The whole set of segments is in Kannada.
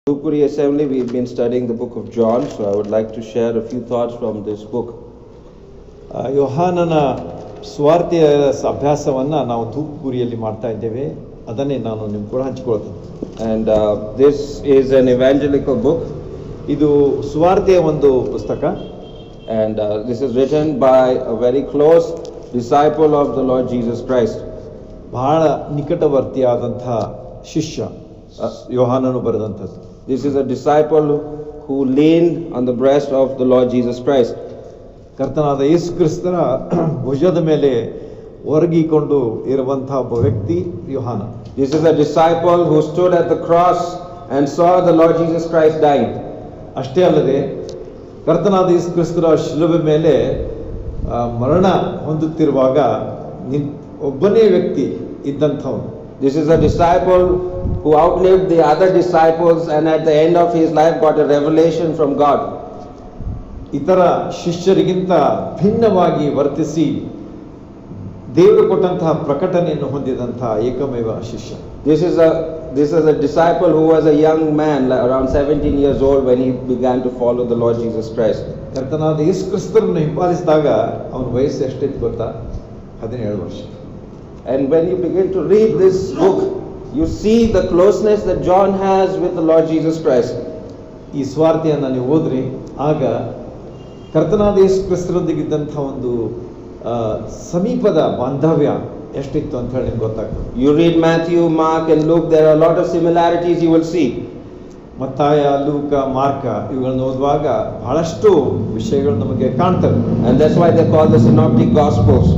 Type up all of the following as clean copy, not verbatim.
Dhupuri Assembly, we've been studying the book of John, so I would like to share a few thoughts from this book. ಯೋಹಾನನ ಸ್ವಾರ್ಥೆಯ ಅಭ್ಯಾಸವನ್ನು ನಾವು ಧೂಪುರಿಯಲ್ಲಿ ಮಾಡ್ತಾ ಇದ್ದೇವೆ. ಅದನ್ನೇ ನಾನು ನಿಮ್ಮ ಕೂಡ ಹಂಚಿಕೊಳ್ತೇನೆ. And this is an evangelical book. ಇದು ಸ್ವಾರ್ಥೆಯ ಒಂದು ಪುಸ್ತಕ. And this is written by a very close disciple of the Lord Jesus Christ. ಬಹಳ ನಿಕಟವರ್ತಿಯಾದಂತಹ ಶಿಷ್ಯ ಯೋಹಾನನು ಬರೆದಂಥದ್ದು. This is a disciple who leaned on the breast of the Lord Jesus Christ. ಕರ್ತನಾದ ಯೇಸು ಕ್ರಿಸ್ತರ ಭುಜದ ಮೇಲೆ ಒರಗಿಕೊಂಡು ಇರುವಂತಹ ಒಬ್ಬ ವ್ಯಕ್ತಿ ಯೋಹಾನ. This is a disciple who stood at the cross and saw the Lord Jesus Christ dying. ಅಷ್ಟೇ ಅಲ್ಲದೆ ಕರ್ತನಾದ ಯೇಸು ಕ್ರಿಸ್ತರ ಶಿಲುಬೆ ಮೇಲೆ ಮರಣ ಹೊಂದುತ್ತಿರುವಾಗ ಒಬ್ಬನೇ ವ್ಯಕ್ತಿ ಇದ್ದಂಥವನು. This is a disciple who outlived the other disciples and at the end of his life got a revelation from God. ಇತರ ಶಿಷ್ಯರಿಗಿಂತ ಭಿನ್ನವಾಗಿ ವರ್ತಿಸಿ ದೇವರು ಕೊಟ್ಟಂತಹ ಪ್ರಕಟಣೆಯನ್ನು ಹೊಂದಿದಂತಹ ಏಕಮೇವ ಶಿಷ್ಯ. This is a disciple who was a young man, around 17 years old, when he began to follow the Lord Jesus Christ. ಕರ್ತನಾದ ಯೇಸು ಕ್ರಿಸ್ತರನ್ನು ಹಿಂಬಾಲಿಸಿದಾಗ ಅವನ ವಯಸ್ಸು ಎಷ್ಟಿತ್ತು ಗೊತ್ತಾ? 17 ವರ್ಷ. And when you begin to read this book, you see the closeness that John has with the Lord Jesus Christ. ಈ ಸ್ವಾರ್ಥೆಯನ್ನು ನೀವು ಓದ್ರಿ, ಆಗ ಕರ್ತನಾದ ಯೇಸು ಕ್ರಿಸ್ತರೊಂದಿಗಿದ್ದಂಥ ಒಂದು ಸಮೀಪದ ಬಾಂಧವ್ಯ ಎಷ್ಟಿತ್ತು ಅಂತ ಹೇಳಿ ನಿಮ್ಗೆ ಗೊತ್ತಾಗ್ತದೆ. You read Matthew, Mark and Luke, there are a lot of similarities you will see. ಮತ್ತಾಯ, ಲೂಕ, ಮಾರ್ಕ ಇವುಗಳನ್ನು ಓದುವಾಗ ಬಹಳಷ್ಟು ವಿಷಯಗಳು ನಮಗೆ ಕಾಣ್ತವೆ. And that's why they call the synoptic gospels.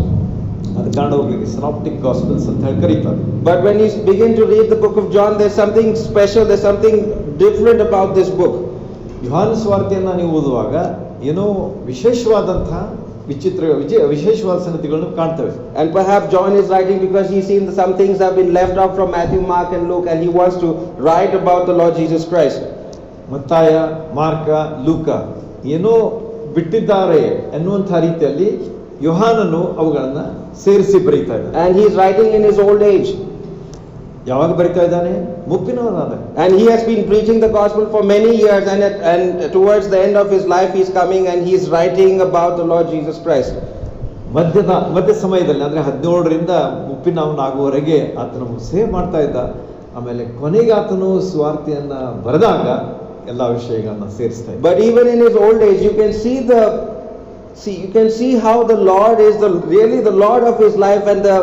ಅದು ಕಾರಣವಾಗಿ ಸಿನಾಪ್ಟಿಕ್ ಗಾಸ್ಪಲ್ಸ್ ಅಂತ ಹೇಳಿ ಕರೀತಾರೆ. But when you begin to read the book of John, there's something special, there's something different about this book. ಯೋಹಾನ ಸ್ವಾರ್ಥೆಯನ್ನು ನೀವು ಓದುವಾಗ ಏನೋ ವಿಶೇಷವಾದಂತಹ ವಿಶೇಷವಾದ ಸಂಗತಿಗಳನ್ನು ಕಾಣ್ತವೆ. And perhaps John is writing because he's seen some things have been left out from Matthew, Mark and Luke, and he wants to write about the Lord Jesus Christ. ಮತ್ತಾಯ, ಮಾರ್ಕ, ಲೂಕ ಏನೋ ಬಿಟ್ಟಿದ್ದಾರೆ ಎನ್ನುವಂತಹ ರೀತಿಯಲ್ಲಿ ಯೋಹಾನನು ಅವುಗಳನ್ನು ಸೇರಿಸಿ ಬರೀತಾ ಇದ್ದಾನೆ. And he is writing in his old age. ಯಾವಾಗ ಬರೀತಾ ಇದ್ದಾನೆ? ಮುಪ್ಪಿನವನಾದ. And he has been preaching the gospel for many years, and towards the end of his life he is coming and he is writing about the Lord Jesus Christ. ಮಧ್ಯ ಸಮಯದಲ್ಲಿ ಅಂದ್ರೆ 17ರಿಂದ ಮುಪ್ಪಿನವನಾಗುವವರೆಗೆ ಆತನು ಸೇವೆ ಮಾಡ್ತಾ ಇದ್ದ. ಆಮೇಲೆ ಕೊನೆಗೆ ಆತನು ಸ್ವಾರ್ಥೆಯನ್ನ ಬರೆದಾಗ ಎಲ್ಲ ವಿಷಯಗಳನ್ನ ಸೇರಿಸ್ತಾ ಇದ್ದ. But even in his old age you can see how the Lord is really the Lord of his life, and the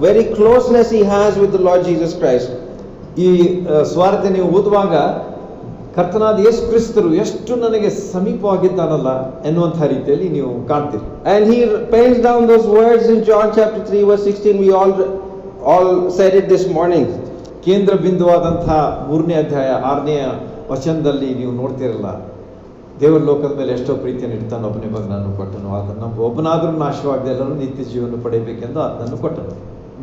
very closeness he has with the Lord Jesus Christ. ಈ ಸ್ವಾರ್ಥೆ ನೀವು ಓದುವಾಗ ಕರ್ತನಾದ ಯೇಸು ಕ್ರಿಸ್ತರು ಎಷ್ಟು ನನಗೆ ಸಮೀಪವಾಗಿದ್ದಾನಲ್ಲ ಎನ್ನುವಂತಹ ರೀತಿಯಲ್ಲಿ ನೀವು ಕಾಣ್ತೀರಿ. And he pens down those words in John chapter 3 verse 16. We all said it this morning. ಕೇಂದ್ರ ಬಿಂದುವಾದಂತಹ 3ನೇ ಅಧ್ಯಾಯ 6ನೇ ವಚನದಲ್ಲಿ ನೀವು ನೋಡ್ತಿರಲ್ಲ, ದೇವರ ಲೋಕದ ಮೇಲೆ ಎಷ್ಟೋ ಪ್ರೀತಿಯನ್ನು ಇಡ್ತಾನೆ, ಒಬ್ಬನೇ ಮಗನನ್ನು ಕೊಟ್ಟನು, ಆತನು ಒಬ್ಬನಾದರೂ ನಾಶವಾಗದೆ ಎಲ್ಲರೂ ನಿತ್ಯ ಜೀವನ ಪಡೆಯಬೇಕೆಂದು ಆತನನ್ನು ಕೊಟ್ಟನು.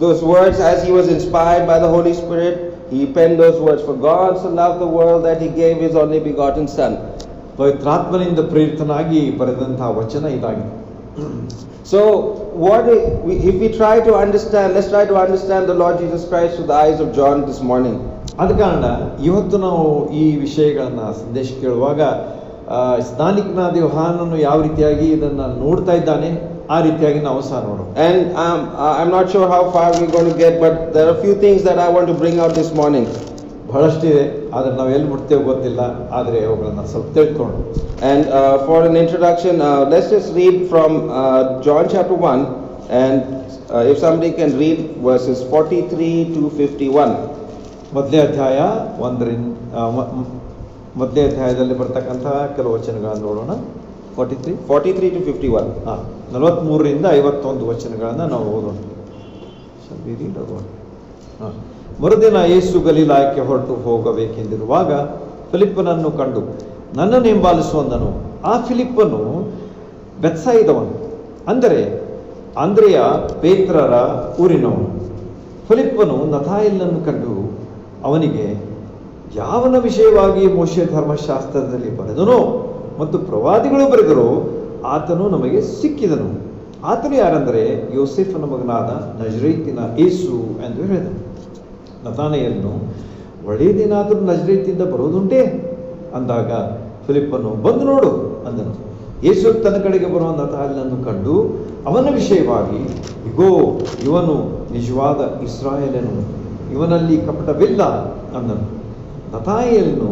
Those words, as he was inspired by the Holy Spirit, he penned those words. For God so loved the world that he gave his only begotten Son. ಪವಿತ್ರಾತ್ಮನಿಂದ ಪ್ರೇರಿತನಾಗಿ ಬರೆದಂತಹ ವಚನ ಇದಾಗಿದೆ. So if we try to understand, let's try to understand the Lord Jesus Christ through the eyes of John this morning. ಆದ ಕಾರಣ ಇವತ್ತು ನಾವು ಈ ವಿಷಯಗಳನ್ನ ಸಂದೇಶ ಕೇಳುವಾಗ ಸ್ನಾನಿಕನಾದ ಯೋಹಾನನು ಯಾವ ರೀತಿಯಾಗಿ ಇದನ್ನ ನೋಡ್ತಾ ಇದ್ದಾನೆ ಆ ರೀತಿಯಾಗಿ ನಾವು ಸಹ ನೋಡೋಣ. And I'm not sure how far we're going to get, but there are a few things that I want to bring out this morning. ಬಹಳಷ್ಟಿದೆ, ಆದರೆ ನಾವು ಎಲ್ಲಿ ಮುಟ್ತೇವೆ ಗೊತ್ತಿಲ್ಲ, ಆದರೆ ಅವುಗಳನ್ನ ಸ್ವಲ್ಪ ತಿಳ್ಕೊಳ್ಳೋಣ. And for an introduction, let's just read from John chapter 1, and if somebody can read verses 43 to 51. ಮೊದಲನೇ ಅಧ್ಯಾಯ ಮೊದಲನೇ ಅಧ್ಯಾಯದಲ್ಲಿ ಬರ್ತಕ್ಕಂತಹ ಕೆಲವು ವಚನಗಳನ್ನು ನೋಡೋಣ. 43 to 51. 43ರಿಂದ 51 ವಚನಗಳನ್ನು ನಾವು ಓದೋಣ. ಮರುದಿನ ಯೇಸು ಗಲಿಲಾಯಕ್ಕೆ ಹೊರಟು ಹೋಗಬೇಕೆಂದಿರುವಾಗ ಫಿಲಿಪ್ಪನನ್ನು ಕಂಡು ನನ್ನನ್ನು ಹಿಂಬಾಲಿಸುವಂದನು. ಆ ಫಿಲಿಪ್ಪನು ಬೆತ್ಸಾಯಿದವನು, ಅಂದರೆ ಅಂದ್ರೆಯ ಪೇತ್ರರ ಊರಿನವನು. ಫಿಲಿಪ್ಪನು ನತಾಯೇಲನನ್ನು ಕಂಡು ಅವನಿಗೆ, ಯಾವನ ವಿಷಯವಾಗಿ ಮೋಶೆ ಧರ್ಮಶಾಸ್ತ್ರದಲ್ಲಿ ಬರೆದನೋ ಮತ್ತು ಪ್ರವಾದಿಗಳು ಬರೆದರೋ ಆತನು ನಮಗೆ ಸಿಕ್ಕಿದನು. ಆತನು ಯಾರೆಂದರೆ ಯೋಸೇಫನ ಮಗನಾದ ನಜರೇತಿನ ಯೇಸು ಎಂದು ಹೇಳಿದನು. ನತಾನಯೇಲನು, ಒಳ್ಳೆಯದೇನಾದರೂ ನಜರೇತಿಂದ ಬರೋದುಂಟೇ ಅಂದಾಗ ಫಿಲಿಪ್ಪನು ಬಂದು ನೋಡು ಅಂದನು. ಯೇಸು ತನ್ನ ಕಡೆಗೆ ಬರುವ ನತಾಯೇಲನನ್ನು ಕಂಡು ಅವನ ವಿಷಯವಾಗಿ, ಇಗೋ ಇವನು ನಿಜವಾದ ಇಸ್ರಾಯೇಲನು, ಇವನಲ್ಲಿ ಕಪಟವಿಲ್ಲ ಅಂದನು. ನತಾಯೇಲನು,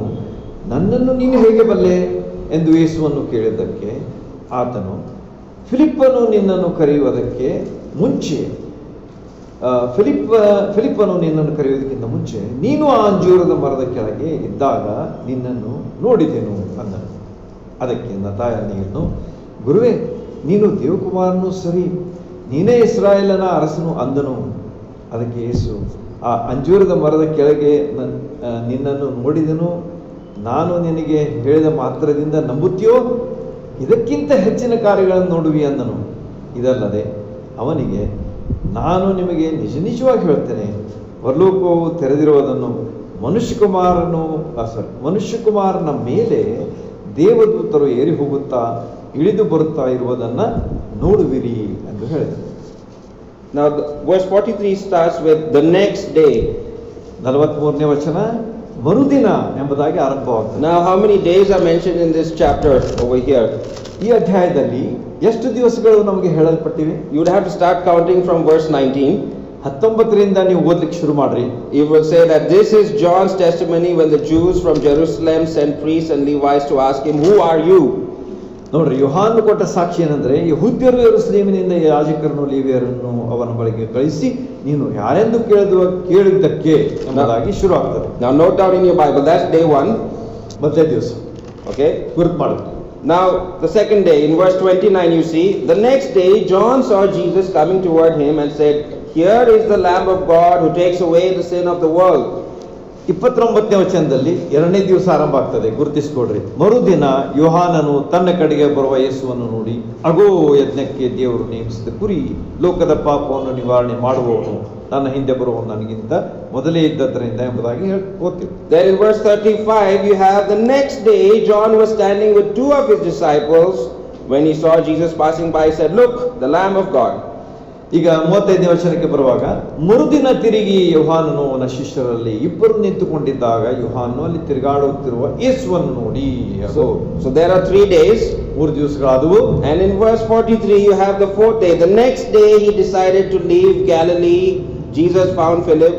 ನನ್ನನ್ನು ನೀನು ಹೇಗೆ ಬಲ್ಲೆ ಎಂದು ಯೇಸುವನ್ನು ಕೇಳಿದ್ದಕ್ಕೆ ಆತನು, ಫಿಲಿಪ್ಪನು ನಿನ್ನನ್ನು ಕರೆಯುವುದಕ್ಕೆ ಮುಂಚೆ ಫಿಲಿಪ್ಪನು ನಿನ್ನನ್ನು ಕರೆಯುವುದಕ್ಕಿಂತ ಮುಂಚೆ ನೀನು ಆ ಅಂಜೂರದ ಮರದ ಕೆಳಗೆ ಇದ್ದಾಗ ನಿನ್ನನ್ನು ನೋಡಿದೆನು ಅಂದನು. ಅದಕ್ಕೆ ನತಾಯೇಲನು, ಗುರುವೇ, ನೀನು ದೇವಕುಮಾರನು ಸರಿ, ನೀನೇ ಇಸ್ರಾಯೇಲನ ಅರಸನು ಅಂದನು. ಅದಕ್ಕೆ ಯೇಸು, ಆ ಅಂಜೂರದ ಮರದ ಕೆಳಗೆ ನಿನ್ನನ್ನು ನೋಡಿದೆನು, ನಾನು ನಿನಗೆ ಹೇಳಿದ ಮಾತ್ರದಿಂದ ನಂಬುತ್ತೀಯೋ? ಇದಕ್ಕಿಂತ ಹೆಚ್ಚಿನ ಕಾರ್ಯಗಳನ್ನು ನೋಡುವಿ ಅಂದನು. ಇದಲ್ಲದೆ ಅವನಿಗೆ, ನಾನು ನಿಮಗೆ ನಿಜ ನಿಜವಾಗಿ ಹೇಳ್ತೇನೆ, ಪರಲೋಕವು ತೆರೆದಿರುವುದನ್ನು ಮನುಷ್ಯಕುಮಾರನ ಮೇಲೆ ದೇವದೂತರು ಏರಿ ಹೋಗುತ್ತಾ ಇಳಿದು ಬರುತ್ತಾ ಇರುವುದನ್ನು ನೋಡುವಿರಿ ಎಂದು ಹೇಳಿದರು. Now verse 43 starts with the next day. 43ನೇ ವಚನ ಮರುದಿನ ಎಂಬುದಾಗಿ ಆರಂಭವಾಗುತ್ತದೆ. Now how many days are mentioned in this chapter over here? ಈ ಅಧ್ಯಾಯದಲ್ಲಿ ಎಷ್ಟು ದಿವಸಗಳು ನಮಗೆ ಹೇಳಲ್ಪಟ್ಟಿವೆ? You would have to start counting from verse 19. 19ರಿಂದ ನೀವು ಓದಲಿಕ್ಕೆ ಶುರು ಮಾಡ್ರಿ. You will say that this is John's testimony when the Jews from Jerusalem sent priests and Levites to ask him, who are you? ನೋಡ್ರಿ, ಯೋಹಾನನು ಕೊಟ್ಟ ಸಾಕ್ಷಿ ಏನಂದ್ರೆ, ಯೆಹೂದ್ಯರು ಯೆರೂಸಲೇಮಿನಿಂದ ಯಾಜಕರನ್ನು ಲೇವಿಯರನ್ನು ಅವನ ಬಳಿಗೆ ಕಳಿಸಿ ನೀನು ಯಾರೆಂದು ಕೇಳಿದ್ದಕ್ಕೆ ಎಂಬುದಾಗಿ ಶುರು ಆಗ್ತದೆ. Now note down in your Bible, that's day 1. ಮೊದಲೇ ದಿವಸ, okay, ಗುರುತು ಮಾಡಿ. Now the second day, in verse 29 you see, the next day John saw Jesus coming toward him and said, here is the Lamb of God who takes away the sin of the world. 29ನೇ ವಚನದಲ್ಲಿ ಎರಡನೇ ದಿವಸ ಆರಂಭ ಆಗ್ತದೆ, ಗುರುತಿಸ್ಕೊಡ್ರಿ. ಮರುದಿನ ಯೋಹಾನನು ತನ್ನ ಕಡೆಗೆ ಬರುವ ಯೇಸುವನ್ನು ನೋಡಿ, ಅಗೋ ಯಜ್ಞಕ್ಕೆ ದೇವರು ನೇಮಿಸಿದ ಕುರಿ, ಲೋಕದ ಪಾಪವನ್ನು ನಿವಾರಣೆ ಮಾಡುವವನು, ನನ್ನ ಹಿಂದೆ ಬರುವವನು ನನಗಿಂತ ಮೊದಲೇ ಇದ್ದದರಿಂದ ಎಂಬುದಾಗಿ ಓದ್ತೀವಿ. Then in verse 35 you have the next day John was standing with two of his disciples. When he saw Jesus passing by, he said, look, the Lamb of God. ಈಗ 35ನೇ ವಚನಕ್ಕೆ ಬರುವಾಗ, ಮರುದಿನ ತಿರುಗಿ ಯೋಹಾನನು ಅವನ ಶಿಷ್ಯರಲ್ಲಿ ಇಬ್ಬರು ನಿಂತುಕೊಂಡಿದ್ದಾಗ ಯೋಹಾನನು ಅಲ್ಲಿ ತಿರುಗಾಡುತ್ತಿರುವ ಯೇಸುವನ್ನು ನೋಡಿ. So there are 3 days. 3 ದಿವಸಗಳಾದವು. And in verse 43 you have the 4th day. The next day he decided to leave Galilee. Jesus found Philip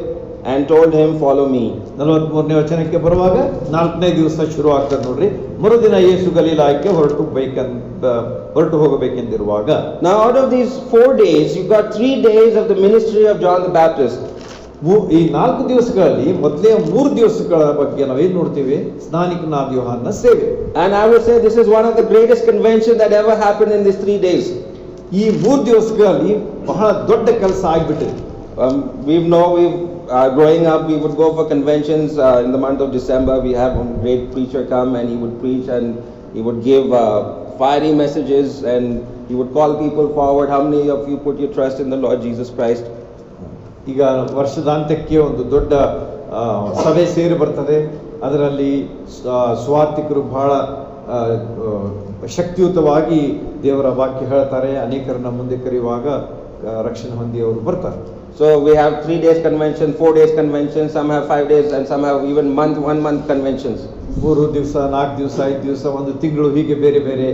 and told him, follow me. 43ನೇ ವಚನಕ್ಕೆ ಬರುವಾಗ 4ನೇ ದಿವಸ ಶುರು ಆಗ್ತದೆ ನೋಡ್ರಿ. ಮರುದಿನ ಯೇಸು ಗಲಿಲಾಯಕ್ಕೆ ಹೊರಟು ಹೋಗಬೇಕೆಂದಿರುವಾಗ, now out of these 4 days you got 3 days of the ministry of John the Baptist. ಈ 4 ದಿವಸಗಳಲ್ಲಿ ಮೊದಲೇ 3 ದಿವಸಗಳ ಬಗ್ಗೆ ನಾವೇನ್ ನೋಡ್ತೀವಿ? ಸ್ನಾನಿಕನಾದ ಯೋಹಾನನ ಸೇವೆ. And I would say this is one of the greatest conventions that ever happened in these 3 days. ಈ 3 ದಿವಸಗಳಲ್ಲಿ ಬಹಳ ದೊಡ್ಡ ಕೆಲಸ ಆಗಿಬಿಟ್ಟಿದೆ. Growing up, we would go for conventions in the month of December. We have a great preacher come and he would preach and he would give fiery messages and he would call people forward. How many of you put your trust in the Lord Jesus Christ? ಈಗ ವರ್ಷದಾಂತ್ಯಕ್ಕೆ ಒಂದು ದೊಡ್ಡ ಸಭೆ ಸೇರಿ ಬರ್ತದೆ. ಅದರಲ್ಲಿ ಸ್ವಾರ್ಥಿಕರು ಬಹಳ ಶಕ್ತಿಯುತವಾಗಿ ದೇವರ ವಾಕ್ಯ ಹೇಳ್ತಾರೆ. ಅನೇಕರನ್ನ ಮುಂದೆ ಕರೆಯುವಾಗ ರಕ್ಷಣೆ ಹೊಂದಿ ಅವರು ಬರ್ತಾರೆ. So we have 3 days convention, 4 days convention, some have 5 days and some have even 1 month conventions. 3 ದಿವಸ, 4 ದಿವಸ, 5 ದಿವಸ, 1 ತಿಂಗಳು, ಹೀಗೆ ಬೇರೆ ಬೇರೆ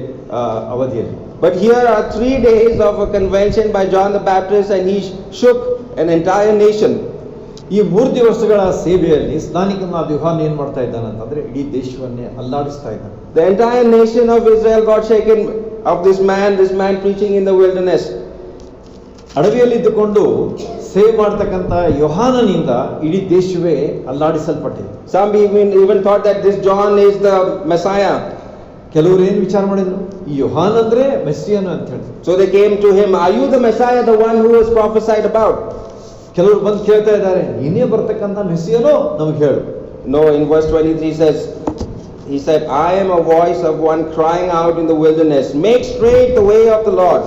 ಅವಧಿಯಲ್ಲಿ. But here are 3 days of a convention by John the Baptist and he shook an entire nation. ಈ 3 ದಿವಸಗಳ ಸೇವೆಯಲ್ಲಿ ಸ್ನಾನಿಕನಾದ ಯೋಹಾನ ಏನ್ ಮಾಡ್ತಾ ಇದ್ದಾನೆ ಅಂತಂದ್ರೆ ಇಡೀ ದೇಶವನ್ನೇ ಅಲ್ಲಾಡಿಸ್ತಾ ಇದ್ದಾನೆ. The entire nation of Israel got shaken of this man preaching in the wilderness. ಅಡವಿಯಲ್ಲಿದ್ದುಕೊಂಡು ಸೇವೆ ಮಾಡ್ತಕ್ಕಂಥ ಯೋಹಾನನಿಂದ ಇಡೀ ದೇಶವೇ ಅಲ್ಲಾಡಿಸಲ್ಪಟ್ಟಿದೆ. Some even thought that this John is the Messiah. ಕೆಲವರು ಏನು ವಿಚಾರ ಮಾಡಿದ್ರು, ಈ ಯೋಹಾನ ಅಂದ್ರೆ ಮೆಸ್ಸಿಯನು ಅಂತ ಹೇಳಿ. So they came to him, are you the Messiah, the one who was prophesied about? ಕೆಲವರು ಬಂದು ಕೇಳ್ತಾ ಇದ್ದಾರೆ, ನೀನೇ ಬರ್ತಕ್ಕಂಥ ಮೆಸ್ಸಿಯನೋ ನಮಗೆ ಹೇಳು. No, in verse 23 he said, I am a voice of one crying out in the wilderness, make straight the way of the Lord.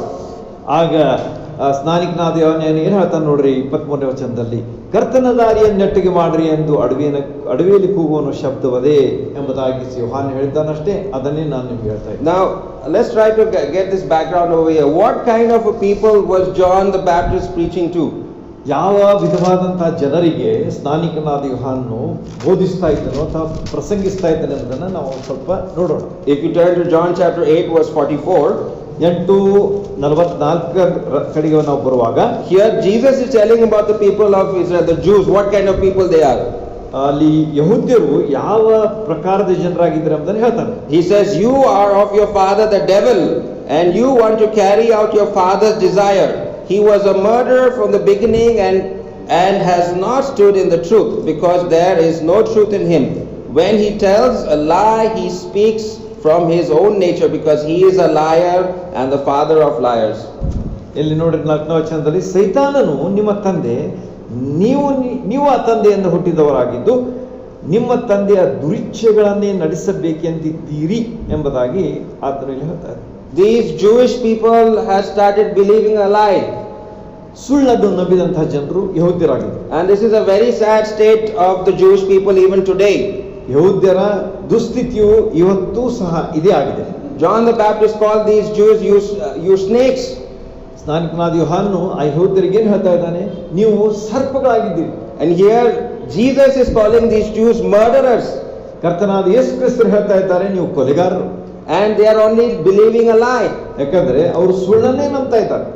ಆಗ ಸ್ನಾನಿಕನಾದ ಯೋಹಾನ ಏನು ಹೇಳ್ತಾನೆ ನೋಡ್ರಿ, 23ನೇ ವಚನದಲ್ಲಿ, ಕರ್ತನ ದಾರಿಯನ್ನು ನೆಟ್ಟಗೆ ಮಾಡ್ರಿ ಎಂದು ಅಡವಿಯಲ್ಲಿ ಕೂಗುವನು ಶಬ್ದವದೇ ಎಂಬುದಾಗಿ ಯೋಹಾನ ಹೇಳ್ತಾನಷ್ಟೇ. ಅದನ್ನೇ ನಾನು ನಿಮ್ಗೆ ಹೇಳ್ತಾ ಇದ್ದೀನಿ. Now let's try to get this background over here. What kind of a people was John the Baptist preaching to? ಯಾವ ವಿಧವಾದಂತಹ ಜನರಿಗೆ ಸ್ನಾನಿಕನಾದ ಯೋಹಾನನು ಬೋಧಿಸ್ತಾ ಇದ್ದನೋ ಅಥವಾ ಪ್ರಸಂಗಿಸ್ತಾ ಇದ್ದಾನೆ ಅನ್ನೋದನ್ನ ನಾವು ಸ್ವಲ್ಪ ನೋಡೋಣ. If you turn to John chapter 8 verse 44, 8:44 ಕಡೆಗೆ ನಾವು ಬರುವಾಗ here Jesus is telling about the people of Israel, the Jews, what kind of people they are. ಅಲ್ಲಿ ಯಹೂದ್ಯರು ಯಾವ ಪ್ರಕಾರದ ಜನರಾಗಿದ್ದಾರೆ ಎಂಬುದನ್ನು ಹೇಳ್ತಾನೆ. He says, you are of your father the devil, and you want to carry out your father's desire. He was a murderer from the beginning and has not stood in the truth, because there is no truth in him. When he tells a lie, he speaks from his own nature, because he is a liar and the father of liars. ಇಲ್ಲಿ ನೋಡಿ 4ನೇ ವಚನದಲ್ಲಿ, ಸೈತಾನನು ನಿಮ್ಮ ತಂದೆ, ನೀವು ಆ ತಂದೆಯಿಂದ ಹುಟ್ಟಿದವರಾಗಿದ್ದು ನಿಮ್ಮ ತಂದೆಯ ದುರಿಚ್ಛೆಗಳನ್ನೇ ನಡೆಸಬೇಕೆಂದಿದ್ದೀರಿ ಎಂಬುದಾಗಿ ಆತನು ಇಲ್ಲಿ ಹೇಳ್ತಾರೆ. These Jewish people have started believing a lie. ಸುಳ್ಳನ್ನು ನಂಬಿದಂತಹ ಜನರು ಯಹೂದ್ಯರಾಗಿದ್ದರು. And this is a very sad state of the Jewish people even today. ಯಹೂದ್ಯರ ದುಸ್ಥಿತಿಯು ಇವತ್ತೂ ಸಹ ಇದೇ ಆಗಿದೆ. John the Baptist called these Jews you snakes. ಸ್ನಾನಿಕನಾದ ಯೋಹಾನನು ಆ ಯಹೂದ್ಯರಿಗೆ ಏನು ಹೇಳ್ತಾ ಇದ್ದಾನೆ? ನೀವು ಸರ್ಪಗಳಾಗಿದ್ದೀರಿ. And here Jesus is calling these Jews murderers. ಕರ್ತನಾದ ಯೇಸು ಕ್ರಿಸ್ತರು ಹೇಳ್ತಾ ಇದ್ದಾರೆ, ನೀವು ಕೊಲೆಗಾರರು. And they are only believing a lie. ಯಾಕಂದ್ರೆ ಅವರು ಸುಳ್ಳನ್ನೇ ನಂಬ್ತಾ ಇದ್ದಾರೆ.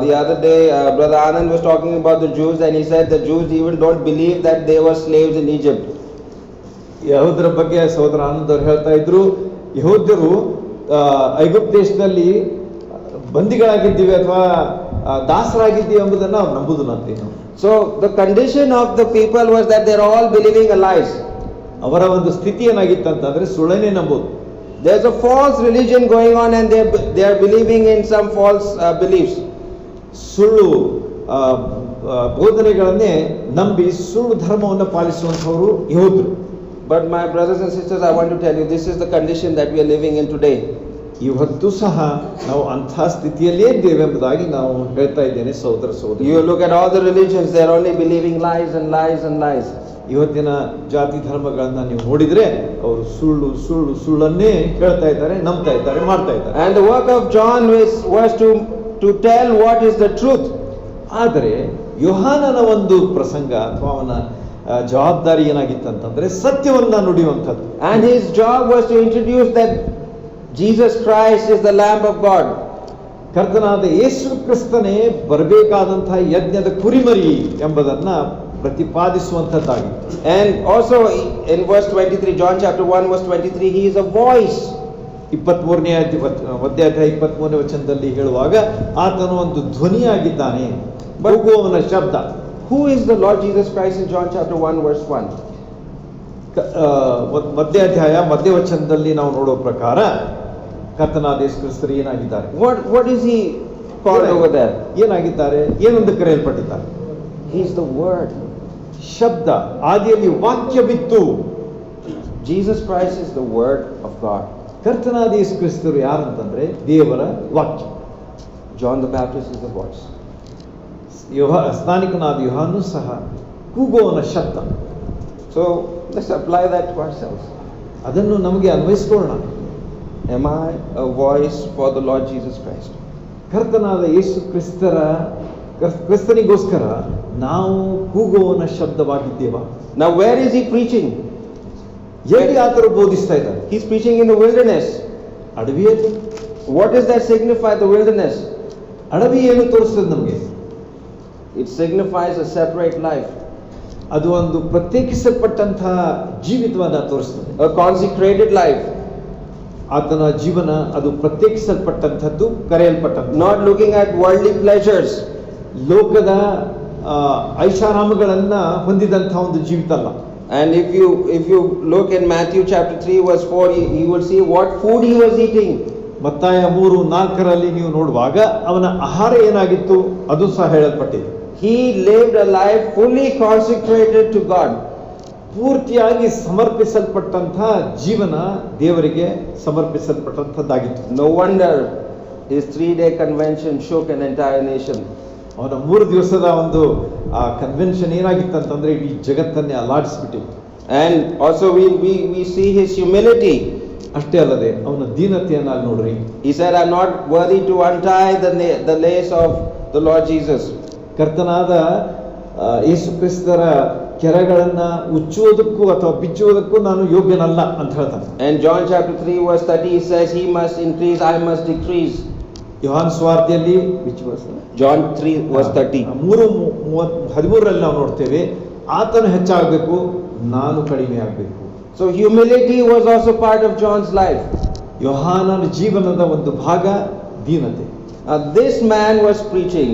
The other day Brother Anand was talking about the Jews, and he said the Jews even don't believe that they were slaves in Egypt. ಯಹೂದ್ಯರ ಬಗ್ಗೆ ಸಹೋದರ ಆನಂದ್ ಅವರು ಹೇಳ್ತಾ ಇದ್ರು, ಯಹೂದ್ಯರು ಐಗುಪ್ತ ದೇಶದಲ್ಲಿ ಬಂದಿಗಳಾಗಿದ್ದೀವಿ ಅಥವಾ ದಾಸರಾಗಿದ್ದೀವಿ ಎಂಬುದನ್ನು ಅವ್ರು ನಂಬುದಿಲ್ಲ ಅಂತ. So the condition of the people was that they are all believing a lies. ಅವರ ಒಂದು ಸ್ಥಿತಿ ಏನಾಗಿತ್ತಂತಂದ್ರೆ ಸುಳ್ಳನ್ನೇ ನಂಬೋದು. There's a false religion going on, and they are believing in some false beliefs. ಸುಳ್ಳು ಬೋಧನೆಗಳನ್ನೇ ನಂಬಿ ಸುಳ್ಳು ಧರ್ಮವನ್ನು ಪಾಲಿಸುವಂತವರು ಯಹೂದ್ಯರು. But my brothers and sisters, I want to tell you, this is the condition that we are living in today. ಇವತ್ತು ಸಹ ನಾವು ಅಂಥ ಸ್ಥಿತಿಯಲ್ಲೇ ಇದ್ದೇವೆ ಎಂಬುದಾಗಿ ನಾವು ಹೇಳ್ತಾ ಇದ್ದೇನೆ ಸಹೋದರ ಸಹೋದರಿ. You look at all the religions, they are only believing lies and lies and lies. ಇವತ್ತಿನ ಜಾತಿ ಧರ್ಮಗಳನ್ನ ನೀವು ನೋಡಿದ್ರೆ ಅವರು ಸುಳ್ಳನ್ನೇ ಹೇಳ್ತಾ ಇದ್ದಾರೆ, ನಂಬ್ತಾ ಇದ್ದಾರೆ, ಮಾಡ್ತಾ ಇದ್ದಾರೆ. And the work of John was to tell what is the truth. ಆದರೆ ಯೋಹಾನನ ಒಂದು ಪ್ರಸಂಗ ಅಥವಾ ಅವನ ಜವಾಬ್ದಾರಿ ಏನಾಗಿತ್ತಂತಂದ್ರೆ ಸತ್ಯವನ್ನ ನುಡಿಯುವಂಥದ್ದು. And his job was to introduce that Jesus Christ is the Lamb of God. ಕರ್ತನಾದ ಯೇಸು ಕ್ರಿಸ್ತನೇ ಬರಬೇಕಾದಂತಹ ಯಜ್ಞದ ಕುರಿಮರಿ ಎಂಬುದನ್ನ ಪ್ರತಿಪಾದಿಸುವಂತದ್ದಾಗಿತ್ತು. And also in verse 23, John chapter 1 verse 23, he is a voice. 23ನೇ ಅಧ್ಯಾಯ 23ನೇ ವಚನದಲ್ಲಿ ಹೇಳುವಾಗ ಆತನು ಒಂದು ಧ್ವನಿಯಾಗಿದ್ದಾನೆ, ಕೂಗುವವನ ಶಬ್ದ. Who is the Lord Jesus Christ in John chapter 1 verse 1? ಮಧ್ಯವಚನದಲ್ಲಿ ನಾವು ನೋಡುವ ಪ್ರಕಾರ ಕರ್ತನಾದ ಯೇಸು ಕ್ರಿಸ್ತರು ಏನಾಗಿದ್ದಾರೆ? What is he called over there? ಏನಾಗಿದ್ದಾರೆ? ಏನೊಂದು ಕರೆಯಲ್ಪಟ್ಟಿದ್ದಾರೆ? He is the word. ಶಬ್ದ. ಆದಿಯಲ್ಲಿ ವಾಕ್ಯವಿತ್ತು. Jesus Christ is the word of God. ಕರ್ತನಾದ ಯೇಸು ಕ್ರಿಸ್ತರು ಯಾರಂತಂದ್ರೆ ದೇವರ ವಾಕ್ಯ. John the Baptist is the voice. ಸ್ನಾನಿಕನಾದ ಯೋಹಾನನು ಸಹ ಕೂಗುವವನ ಶಬ್ದ. So let's apply that to ourselves. ಅದನ್ನು ನಮಗೆ ಅನ್ವಯಿಸಿಕೊಳ್ಳೋಣ. Am I a voice for the Lord Jesus Christ? ಕರ್ತನಾದ ಯೇಸು ಕ್ರಿಸ್ತನಿಗೋಸ್ಕರ ನಾವು ಕೂಗುವವನ ಶಬ್ದವಾಗಿದ್ದೇವಾ? Now where is he preaching? ಎಲ್ಲಿ ಆತರು ಬೋಧಿಸ್ತಾ ಇದ್ದಾರೆ? He's preaching in the wilderness. ಅಡವಿಯಲ್ಲಿ. What does that signify, the wilderness? ಅಡವಿ ಏನು ತೋರಿಸ್ತದೆ ನಮಗೆ? It signifies a separate life. ಅದು ಒಂದು ಪ್ರತ್ಯೇಕಿಸಲ್ಪಟ್ಟಂತಹ ಜೀವಿತವನ್ನ ತೋರಿಸ್ತದೆ. A consecrated life. ಆತನ ಜೀವನ ಅದು ಪ್ರತ್ಯೇಕಿಸಲ್ಪಟ್ಟಂಥದ್ದು, ಕರೆಯಲ್ಪಟ್ಟದ್ದು. Not looking at worldly pleasures. ಲೋಕದ ಐಷಾರಾಮಗಳನ್ನ ಹೊಂದಿದಂತಹ ಒಂದು ಜೀವಿತ ಅಲ್ಲ. And if you look in Matthew chapter 3 verse 4, you will see what food he was eating. ಮತ್ತಾಯ 3:4 ನೀವು ನೋಡುವಾಗ ಅವನ ಆಹಾರ ಏನಾಗಿತ್ತು ಅದು ಸಹ ಹೇಳಲ್ಪಟ್ಟಿದೆ. He lived a life fully consecrated to God. ಪೂರ್ತಿಯಾಗಿ ಸಮರ್ಪಿಸಲ್ಪಟ್ಟಂತಹ ಜೀವನ ದೇವರಿಗೆ ಸಮರ್ಪಿಸಲ್ಪಟ್ಟಂತದ್ದಾಗಿತ್ತು. No wonder his 3-day convention shook an entire nation. ಅವನ 3 ದಿವಸದ ಒಂದು ಕನ್ವೆನ್ಷನ್ ಏನಾಗಿತ್ತಂತಂದ್ರೆ ಇಡೀ ಜಗತ್ತನ್ನೇ ಅಲ್ಲಾಡಿಸ್ಬಿಟ್ಟಿತ್ತು. And also we see his humility. ಅಷ್ಟೇ ಅಲ್ಲದೆ ಅವನ ದೀನತೆಯನ್ನ ನೋಡ್ರಿ. He said, I'm not worthy to untie the lace of the Lord Jesus. ಕರ್ತನಾದ ಯೇಸು ಕ್ರಿಸ್ತರ ಕೆರಗಳನ್ನ ಉಚ್ಚುವುದಕ್ಕೂ ಅಥವಾ ಬಿಚ್ಚುವುದಕ್ಕೂ ನಾನು ಯೋಗ್ಯನಲ್ಲ ಅಂತ ಹೇಳ್ತಾನೆ. And John chapter 3 verse 30 he says, he must increase, I must decrease. ಯೋಹಾನ ಸುವಾರ್ತೆಯಲ್ಲಿ John 3 verse 30. 13 ನಾವು ನೋಡ್ತೇವೆ, ಆತನು ಹೆಚ್ಚಾಗಬೇಕು, ನಾನು ಕಡಿಮೆ ಆಗಬೇಕು. So humility was also part of John's life. ಯೋಹಾನನ ಜೀವನದ ಒಂದು ಭಾಗ ದೀನತೆ. This man was preaching.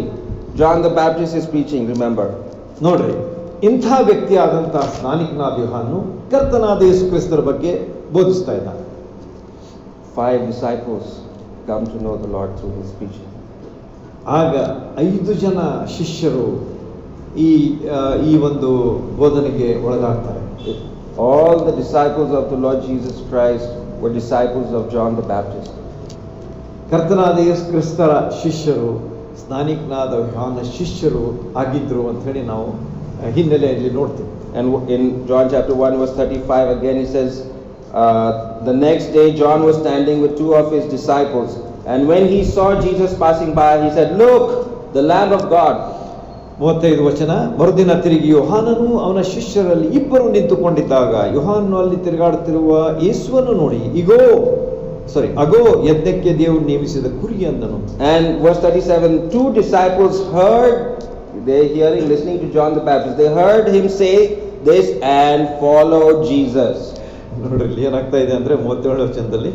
John the Baptist is preaching, remember. ನೋಡ್ರಿ, ಇಂಥ ವ್ಯಕ್ತಿಯಾದಂತಹ ಸ್ನಾನಿಕನಾದ ಯೋಹಾನನು ಕರ್ತನಾದ ಯೇಸು ಕ್ರಿಸ್ತರ ಬಗ್ಗೆ ಬೋಧಿಸ್ತಾ ಇದ್ದಾನೆ. 5 disciples come to know the Lord through his preaching. ಆಗ 5 ಜನ ಶಿಷ್ಯರು ಈ ಒಂದು ಬೋಧನೆಗೆ ಒಳಗಾಗ್ತಾರೆ. All the disciples of the Lord Jesus Christ were disciples of John the Baptist. ಕರ್ತನಾದ ಯೇಸು ಕ್ರಿಸ್ತರ ಶಿಷ್ಯರು ಸ್ನಾನಿಕನಾದ ಯೋಹಾನನ ಶಿಷ್ಯರು ಆಗಿದ್ರು ಅಂತ ಹೇಳಿ ನಾವು ಹಿನ್ನೆಲೆಯಲ್ಲಿ ನೋಡ್ತೀವಿ. And in John chapter 1 verse 35 again he says, the next day John was standing with 2 of his disciples, and when he saw Jesus passing by he said, look, the Lamb of God. 35 ವಚನ, ಮರುದಿನ ತಿರುಗಿ ಯೋಹಾನನು ಅವನ ಶಿಷ್ಯರಲ್ಲಿ 2 ನಿಂತುಕೊಂಡಿದ್ದಾಗ ಯೋಹಾನನು ಅಲ್ಲಿ ತಿರುಗಾಡುತ್ತಿರುವ ಯೇಸುವನ್ನು ನೋಡಿ ಅಗೋ ಯಜ್ಞಕ್ಕೆ ದೇವರು ನೇಮಿಸಿದ ಕುರಿ ಅಂದನು. And verse 37, 2 disciples heard, they hearing, listening to John the Baptist, they heard him say this and followed Jesus. ನೋಡ್ರಿ ಏನಾಗ್ತಾ ಇದೆ ಅಂದ್ರೆ 37 ವಚನದಲ್ಲಿ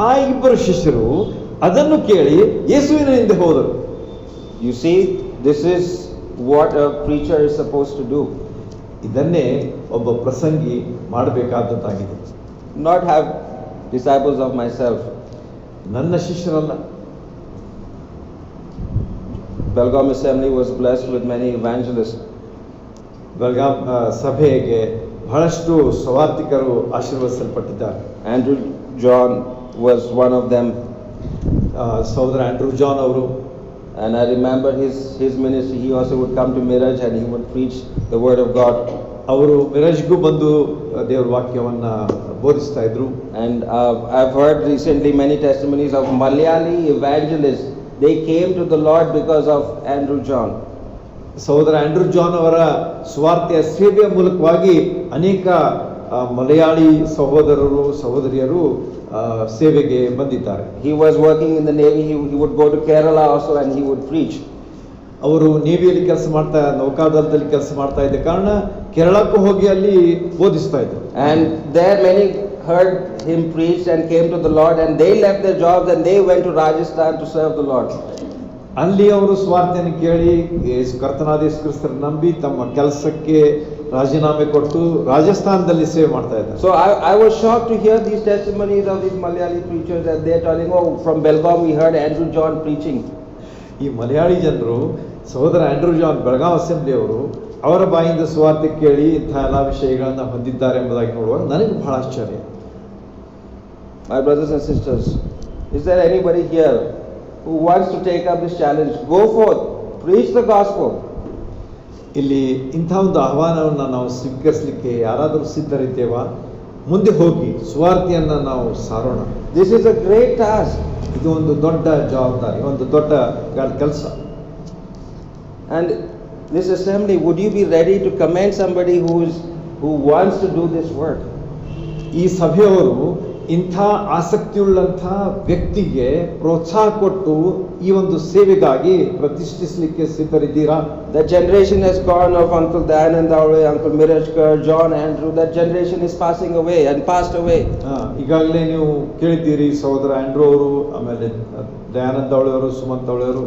ಆ 2 ಶಿಷ್ಯರು ಅದನ್ನು ಕೇಳಿ ಯೇಸುವಿನ ಹಿಂದೆ ಹೋದರು. You see, this is what a preacher is supposed to do. ಇದನ್ನೇ ಒಬ್ಬ ಪ್ರಸಂಗಿ ಮಾಡಬೇಕಾದದ್ದಾಗಿದೆ. Not have disciples of myself. ನನ್ನ ಶಿಷ್ಯರಲ್ಲ. Belgaum Assembly was blessed with many evangelists. Belgaum ಸಭೆಗೆ ಬಹಳಷ್ಟು ಸುವಾರ್ತಿಕರು ಆಶೀರ್ವದಿಸಲ್ಪಟ್ಟಿದ್ದಾರೆ. Andrew John was one of them. ಸಹೋದರ ಆಂಡ್ರೂ ಜಾನ್ ಅವರು. And I remember his ministry. He also would come to Miraj and he would preach the word of God. ಅವರು ಮಿರಾಜ್ಗೂ ಬಂದು ದೇವರ ವಾಕ್ಯವನ್ನ ಬೋಧಿಸ್ತಾ ಇದ್ರು. And I've heard recently many testimonies of Malayali evangelists. They came to the Lord because of Andrew John. ಸಹೋದರ ಆಂಡ್ರೂ ಜಾನ್ ಅವರ ಸುವಾರ್ತೆಯ ಸೇವೆಯ ಮೂಲಕವಾಗಿ ಅನೇಕ ಮಲಯಾಳಿ ಸಹೋದರರು ಸಹೋದರಿಯರು ಸೇವೆಗೆ ಬಂದಿದ್ದಾರೆ. He was working in the Navy. He would go to Kerala also and he would preach. ಅವರು ನೇವಿಯಲ್ಲಿ ನೌಕಾದಳದಲ್ಲಿ ಕೆಲಸ ಮಾಡ್ತಾ ಇದ್ದ ಕಾರಣ ಕೇರಳಕ್ಕೂ ಹೋಗಿ ಅಲ್ಲಿ ಬೋಧಿಸ್ತಾ ಇದ್ರು. And there many heard him preach and came to the Lord, and they left their jobs and they went to Rajasthan to serve the Lord. ಅಲ್ಲಿ ಅವರು ಸ್ವಾರ್ಥೆಯನ್ನು ಕೇಳಿ ಕರ್ತನಾದ ಯೇಸು ಕ್ರಿಸ್ತರನ್ನು ನಂಬಿ ತಮ್ಮ ಕೆಲಸಕ್ಕೆ ರಾಜೀನಾಮೆ ಕೊಟ್ಟು ರಾಜಸ್ಥಾನದಲ್ಲಿ ಸೇವೆ ಮಾಡ್ತಾ ಇದ್ದಾರೆ. So I was shocked to hear these testimonies of these Malayali preachers, that they are telling, oh, from Belgaum we heard Andrew John preaching. ಈ ಮಲಯಾಳಿ ಜನರು ಸಹೋದರ ಆಂಡ್ರೂ ಜಾನ್ ಬೆಳಗಾಂ ಅಸೆಂಬ್ಲಿ ಅವರು ಅವರ ಬಾಯಿಂದ ಸುವಾರ್ತೆ ಕೇಳಿ ಇಂಥ ಎಲ್ಲ ವಿಷಯಗಳನ್ನ ಹೊಂದಿದ್ದಾರೆ ಎಂಬುದಾಗಿ ನೋಡುವಾಗ ನನಗೆ ಬಹಳ ಆಶ್ಚರ್ಯ. My brothers and sisters, is there anybody here who wants to take up this challenge? Go forth, preach the gospel. ಇಲ್ಲಿ ಇಂಥ ಒಂದು ಆಹ್ವಾನವನ್ನು ನಾವು ಸ್ವೀಕರಿಸಲಿಕ್ಕೆ ಯಾರಾದರೂ ಸಿದ್ಧರಿದ್ದೇವಾ? ಮುಂದೆ ಹೋಗಿ ಸುವಾರ್ತೆಯನ್ನು ನಾವು ಸಾರೋಣ. This is a great task. ಇದು ಒಂದು ದೊಡ್ಡ ಜವಾಬ್ದಾರಿ, ಒಂದು ದೊಡ್ಡ ಕೆಲಸ. And this assembly, would you be ready to commend somebody who wants to do this work? ಈ ಸಭೆಯವರು ಇಂಥ ಆಸಕ್ತಿಯುಳ್ಳಂಥ ವ್ಯಕ್ತಿಗೆ ಪ್ರೋತ್ಸಾಹ ಕೊಟ್ಟು ಈ ಒಂದು ಸೇವೆಗಾಗಿ ಪ್ರತಿಷ್ಠಿಸಲಿಕ್ಕೆ ಸಿದ್ಧರಿದ್ದೀರಾ? That generation has gone of Uncle Dayanand Dawle, Uncle Mirajkar, John Andrew. That generation is passing away and passed away. ಈಗಾಗಲೇ ನೀವು ಕೇಳಿದ್ದೀರಿ, ಸಹೋದರ ಆಂಡ್ರೂ ಅವರು, ಆಮೇಲೆ ದಯಾನಂದ ದವಳೆ ಅವರು, ಸುಮಂತ್ ದವಳೆ ಅವರು,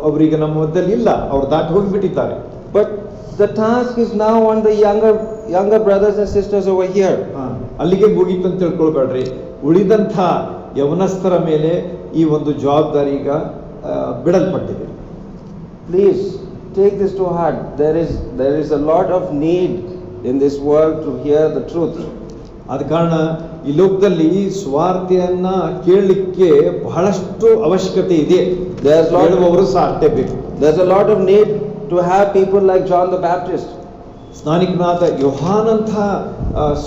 ಅವರಿಗೆ ನಮ್ಮ ಮಧ್ಯದಲ್ಲಿ ಇಲ್ಲ, ಅವ್ರು ದಾಟಿ ಹೋಗಿಬಿಟ್ಟಿದ್ದಾರೆ. But the task is now on the younger brothers and sisters over here. ಅಲ್ಲಿಗೆ ಮುಗೀತು ಅಂತ ತಿಳ್ಕೊಳ್ಬೇಡ್ರಿ. ಉಳಿದಂಥ ಯವನಸ್ಥರ ಮೇಲೆ ಈ ಒಂದು ಜವಾಬ್ದಾರಿ ಈಗ ಬಿಡಲ್ಪಟ್ಟಿದೆ. Please take this to heart. There is a lot of need in this world to hear the truth. ಆದ ಕಾರಣ ಈ ಲೋಕದಲ್ಲಿ ಸುವಾರ್ತೆಯನ್ನ ಕೇಳಲಿಕ್ಕೆ ಬಹಳಷ್ಟು ಅವಶ್ಯಕತೆ ಇದೆ. ಹೇಳುವವರು ಸಹ ಅಷ್ಟೇ ಬೇಕು. There's a lot of need to have people like John the Baptist. ಸ್ನಾನಿಕನಾದ ಯೋಹಾನಂಥ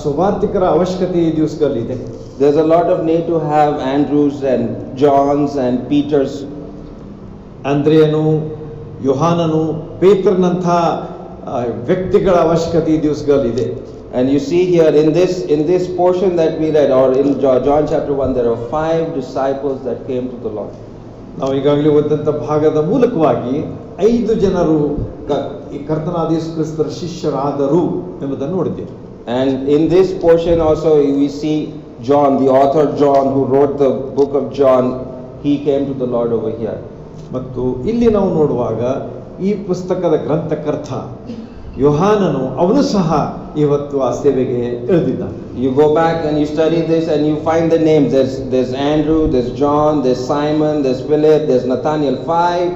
ಸುವಾರ್ತಿಕರ ಅವಶ್ಯಕತೆ ಈ ದಿವಸದಲ್ಲಿ ಇದೆ. There's a lot of need to have Andrews and Johns and Peters. ಅಂದ್ರೇಯನು, ಯೋಹಾನನು, ಪೇತ್ರನಂಥ ವ್ಯಕ್ತಿಗಳ ಅವಶ್ಯಕತೆ ಈ ದಿವಸಗಳಿದೆ. And you see here in this portion that we read, or in John chapter 1, there are 5 disciples that came to the Lord. ನಾವು ಈಗಾಗಲೇ ಓದಿದಂಥ ಭಾಗದ ಮೂಲಕವಾಗಿ 5 ಜನರು ಈ ಕರ್ತನಾದ ಯೇಸು ಕ್ರಿಸ್ತರ ಶಿಷ್ಯರಾದರು ಎಂಬುದನ್ನು ನೋಡಿದ್ದೇವೆ. And in this portion also we see John, the author John, who wrote the book of John, he came to the Lord over here. ಮತ್ತು ಇಲ್ಲಿ ನಾವು ನೋಡುವಾಗ ಈ ಪುಸ್ತಕದ ಗ್ರಂಥಕರ್ತ ಯೋಹಾನನು ಅವನು ಸಹ ಇವತ್ತು ಆ ಸೇವೆಗೆ ಇಳಿದಿದ್ದಾನೆ. You go back and you study this and you find the names. There's Andrew, there's John, there's Simon, there's Philip, there's Nathaniel. 5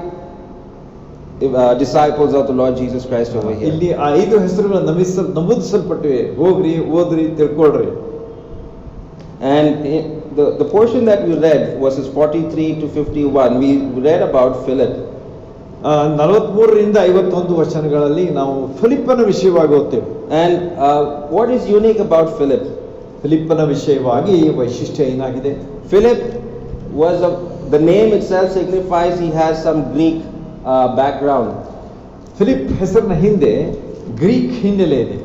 disciples of the Lord Jesus Christ over here. ಇಲ್ಲಿ ಆ 5 ಹೆಸರುಗಳು ನಮೂದಿಸಲ್ಪಟ್ಟಿವೆ. ಹೋಗ್ರಿ, ಓದ್ರಿ, ತಿಳ್ಕೊಳ್ರಿ. And the portion that we read, verses 43 to 51, we read about Philip. 43ರಿಂದ 51 ವಚನಗಳಲ್ಲಿ ನಾವು ಫಿಲಿಪ್ಪನ ವಿಷಯವಾಗಿ ಓದ್ತೇವೆ. And what is unique about Philip? ಫಿಲಿಪ್ಪನ ವಿಷಯವಾಗಿ ವೈಶಿಷ್ಟ್ಯ ಏನಾಗಿದೆ? Philip was the name itself signifies he has some Greek background. Philip ಹೆಸರಿನ ಹಿಂದೆ ಗ್ರೀಕ್ ಹಿನ್ನೆಲೆ ಇದೆ.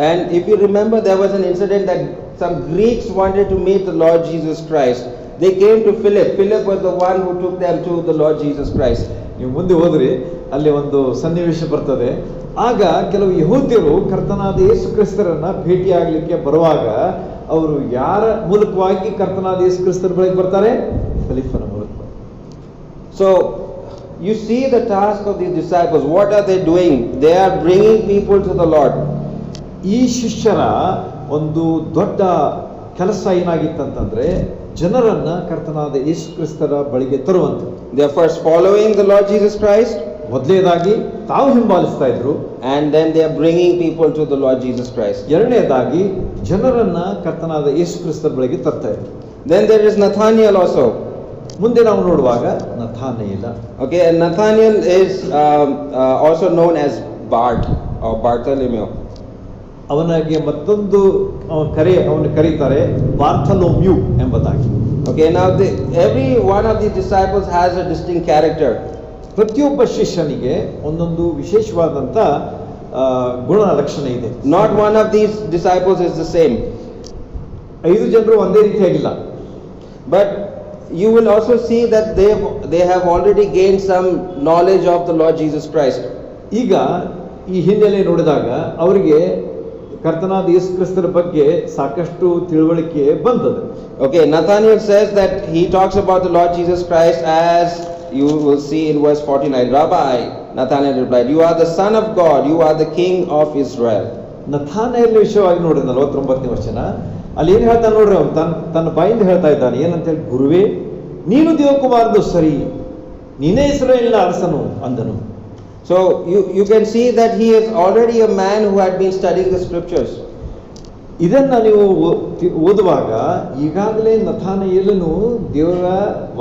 And if you remember, there was an incident that some Greeks wanted to meet the Lord Jesus Christ. They came to Philip. Philip was the one who took them to the Lord Jesus Christ. ನೀವು ಮುಂದೆ ಹೋದ್ರಿ ಅಲ್ಲಿ ಒಂದು ಸನ್ನಿವೇಶ ಬರ್ತದೆ. ಆಗ ಕೆಲವು ಯಹೂದ್ಯರು ಕರ್ತನಾದ ಯೇಸು ಕ್ರಿಸ್ತರನ್ನ ಭೇಟಿಯಾಗಲಿಕ್ಕೆ ಬರುವಾಗ ಅವರು ಯಾರ ಮೂಲಕವಾಗಿ ಕರ್ತನಾದ ಯೇಸು ಕ್ರಿಸ್ತರ ಬಳಿಗೆ ಬರ್ತಾರೆ? ಫಿಲಿಪ್ಪನ ಮೂಲಕ. So you see the task of these disciples. What are they doing? They are bringing people to the Lord. ಈ ಶಿಷ್ಯರ ಒಂದು ದೊಡ್ಡ ಕೆಲಸ ಏನಾಗಿತ್ತಂತಂದ್ರೆ ಜನರನ್ನ ಕರ್ತನಾದ ಯೇಸು ಕ್ರಿಸ್ತರ ಬಳಿಗೆ ತರುವಂಥದ್ದು. They are first following the Lord Jesus Christ. ಮೊದಲನೇದಾಗಿ ತಾವು ಹಿಂಬಾಲಿಸ್ತಾ ಇದ್ರು. And then they are bringing people to the Lord Jesus Christ. ಎರಡನೇದಾಗಿ ಜನರನ್ನ ಕರ್ತನಾದ ಯೇಸು ಕ್ರಿಸ್ತರ ಬಳಿಗೆ ತರ್ತಾ ಇದ್ರು. Then there is Nathaniel also. ಮುಂದೆ ನಾವು ನೋಡುವಾಗ ನಥಾನಯೇಲ. Okay, and Nathaniel is also known as Bart or Bartholomew. ಅವನಿಗೆ ಮತ್ತೊಂದು ಅವನು ಕರೀತಾರೆ ಬಾರ್ಥಲೋಮ್ಯೂ ಎಂಬುದಾಗಿ. Okay, now every one of these disciples has a distinct character. ಪ್ರತಿಯೊಬ್ಬ ಶಿಷ್ಯನಿಗೆ ಒಂದೊಂದು ವಿಶೇಷವಾದಂಥ ಗುಣ ಲಕ್ಷಣ ಇದೆ. Not one of these disciples is the same. 5 ಜನರು ಒಂದೇ ರೀತಿಯಾಗಿಲ್ಲ. But you will also see that they have already gained some knowledge of the Lord Jesus Christ. ಈಗ ಈ ಹಿನ್ನೆಲೆ ನೋಡಿದಾಗ ಅವರಿಗೆ ಕರ್ತನಾದ ಯೇಸು ಕ್ರಿಸ್ತರ ಬಗ್ಗೆ ಸಾಕಷ್ಟು ತಿಳುವಳಿಕೆ ಬಂದದ್ದು. Okay, Nathaniel says that he talks about the Lord Jesus Christ as you will see in verse 49. Rabbi, Nathanael replied, you are the Son of God, you are the King of Israel. ನಥಾನಯೇಲನ ವಿಷಯವಾಗಿ ನೋಡಿ 49ನೇ ವಚನ ಅಲ್ಲಿ ಏನು ಹೇಳ್ತಾನೆ ನೋಡ್ರಿ, ಅವನು ತನ್ನ ಬಾಯಿಂದ ಹೇಳ್ತಾ ಇದ್ದಾನೆ ಏನಂತ ಹೇಳಿ, ಗುರುವೇ ನೀನು ದೇವಕುಮಾರನು ಸರಿ, ನೀನೇ ಇಸ್ರಾಯೇಲಿನ ಅರಸನು ಅಂದನು. So you can see that he is already a man who had been studying the scriptures. ಇದನ್ನ ನೀವು ಓದುವಾಗ ಈಗಾಗಲೇ ನಥಾನಯೇಲನು ದೇವರ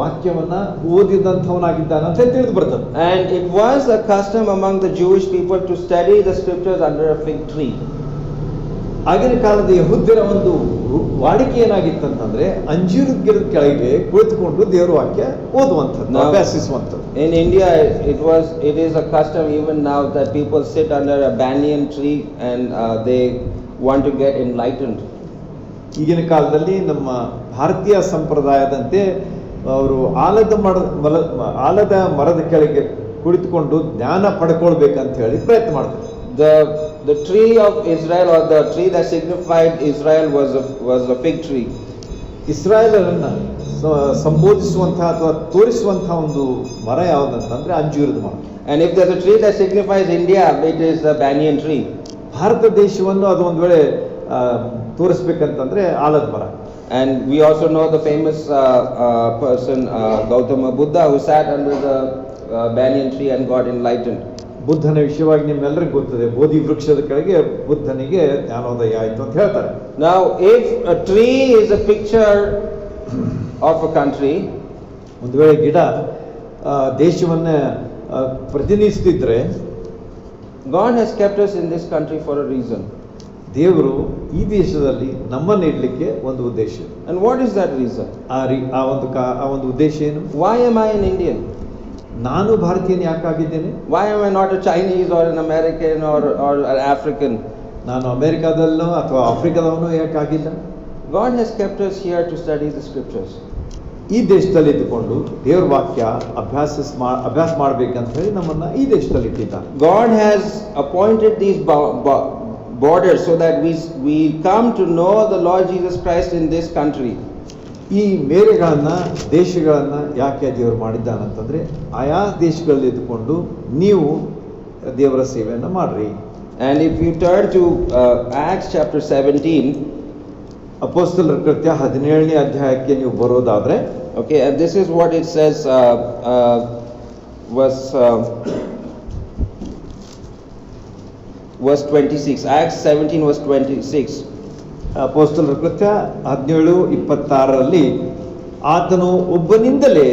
ವಾಕ್ಯವನ್ನ ಓದಿದಂಥವನಾಗಿದ್ದಾನೆ ಅಂತ ತಿಳಿದು ಬರ್ತದೆ. And it was a custom among the Jewish people to study the scriptures under a fig tree. ಆಗಿನ ಕಾಲದ ಯಹೂದ್ಯರ ಒಂದು ವಾಡಿಕೆ ಏನಾಗಿತ್ತಂತಂದ್ರೆ ಅಂಜೂರದ ಗಿಡದ ಕೆಳಗೆ ಕುಳಿತುಕೊಂಡು ದೇವರ ವಾಕ್ಯ ಓದುವಂಥದ್ದು, ಅಭ್ಯಾಸಿಸುವಂಥದ್ದು. In India it is a custom even now that people sit under a banyan tree and they want to get enlightened. ಈಗಿನ ಕಾಲದಲ್ಲಿ ನಮ್ಮ ಭಾರತೀಯ ಸಂಪ್ರದಾಯದಂತೆ ಅವರು ಆಲದ ಮರದ ಕೆಳಗೆ ಕುಳಿತುಕೊಂಡು ಜ್ಞಾನ ಪಡ್ಕೊಳ್ಬೇಕಂತ ಹೇಳಿ ಪ್ರಯತ್ನ ಮಾಡ್ತಾರೆ. The tree of Israel, or the tree that signified Israel, was a fig tree. ಇಸ್ರಾಯೇಲರನ್ನ ಸಂಬೋಧಿಸುವಂತಹ ಅಥವಾ ತೋರಿಸುವಂತಹ ಒಂದು ಮರ ಯಾವುದಂತಂದ್ರೆ ಅಂಜೂರದ ಮರ. And if there's a tree that signifies India, it is the banyan tree. Bharat ದೇಶವನ್ನು ಅದು ಒಂದು ವೇಳೆ ತೋರಿಸ್ಬೇಕಂತಂದ್ರೆ ಆಲದ ಮರ. And we also know the famous person Gautama Buddha, who sat under the banyan tree and got enlightened. ಬುದ್ಧನ ವಿಷಯವಾಗಿ ನಿಮ್ಮೆಲ್ಲರಿಗೂ ಗೊತ್ತದೆ, ಬೋಧಿ ವೃಕ್ಷದ ಕೆಳಗೆ ಬುದ್ಧನಿಗೆ ಜ್ಞಾನೋದಯ ಆಯಿತು ಅಂತ ಹೇಳ್ತಾರೆ. Now if a tree is a picture of a country, ಒಂದು ವೇಳೆ ಗಿಡ ದೇಶವನ್ನ ಪ್ರತಿನಿಧಿಸುತ್ತಿದ್ರೆ, God has kept us in this country for a reason. ದೇವರು ಈ ದೇಶದಲ್ಲಿ ನಮ್ಮನ್ನು ಇಡಲಿಕ್ಕೆ ಒಂದು ಉದ್ದೇಶ. And what is that reason? ಆ ಒಂದು ಉದ್ದೇಶ ಏನು? Why am I an Indian? ನಾನು ಭಾರತೀಯನ್ ಯಾಕಾಗಿದ್ದೇನೆ? Why am I not a Chinese or an American or an African? ನಾನು ಅಮೆರಿಕಾದಲ್ಲೋ ಅಥವಾ ಆಫ್ರಿಕಾದವನೋ ಯಾಕಾಗಿಲ್ಲ? God has kept us here to study the scriptures. ಈ ದೇಶದಲ್ಲಿ ಇದ್ದುಕೊಂಡು ದೇವರ ವಾಕ್ಯ ಅಭ್ಯಾಸ ಮಾಡಬೇಕಂತ ಹೇಳಿ ನಮ್ಮನ್ನ ಈ ದೇಶದಲ್ಲಿ ಇಟ್ಟಿದ್ದಾನೆ. God has appointed these borders so that we come to know the Lord Jesus Christ in this country. ಈ ಮೇರೆಗಳನ್ನ ದೇಶಗಳನ್ನ ಯಾಕೆ ದೇವರು ಮಾಡಿದ್ದಾನಂತಂದ್ರೆ ಆಯಾ ದೇಶಗಳಲ್ಲಿ ಇದ್ದುಕೊಂಡು ನೀವು ದೇವರ ಸೇವೆಯನ್ನು ಮಾಡ್ರಿ. And if you turn to Acts chapter 17, ಅಪೊಸ್ತಲರ ಕೃತ್ಯ 17ನೇ ಅಧ್ಯಾಯಕ್ಕೆ ನೀವು ಬರೋದಾದ್ರೆ, okay, and this is what it says, verse 26. Acts 17 verse 26. ಅಪೊಸ್ತಲರ ಕೃತ್ಯ 17:26ರಲ್ಲಿ ಆತನು ಒಬ್ಬನಿಂದಲೇ